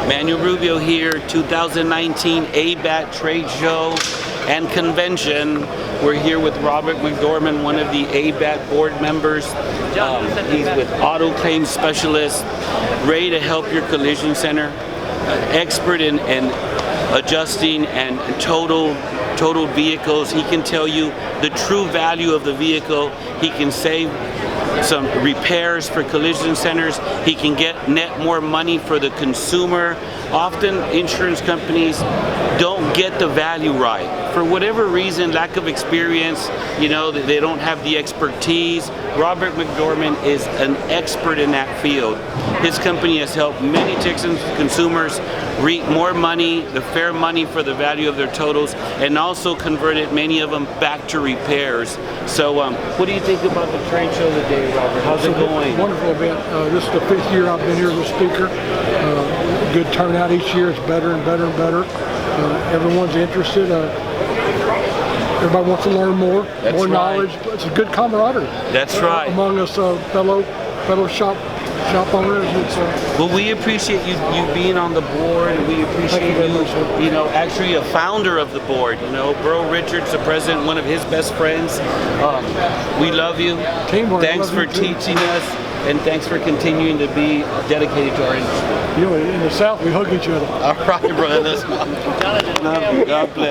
Manuel Rubio here, 2019 ABAT trade show and convention. We're here with Robert McDormand, one of the ABAT board members. He's with Auto Claims Specialist, ready to help your collision center. Expert in adjusting and total vehicles. He can tell you the true value of the vehicle. He can save some repairs for collision centers. He can get net more money for the consumer. Often insurance companies don't get the value right. For whatever reason, lack of experience, they don't have the expertise. Robert McDormand is an expert in that field. His company has helped many Texas consumers reap more money, the fair money for the value of their totals, and also converted many of them back to repairs. So what do you think about the trade show today, Robert? How's it going? Wonderful event. This is the 5th year I've been here as a speaker. Good turnout each year. It's better and better and better. Everyone's interested. Everybody wants to learn more, more knowledge. It's a good camaraderie. That's right. Among us fellow shop owners. Well, we appreciate you being on the board, and we appreciate you actually a founder of the board. Burl Richards, the president, one of his best friends. We love you. Teamwork. Thanks for teaching us, and thanks for continuing to be dedicated to our industry. In the South, we hug each other. All right, brothers. God bless.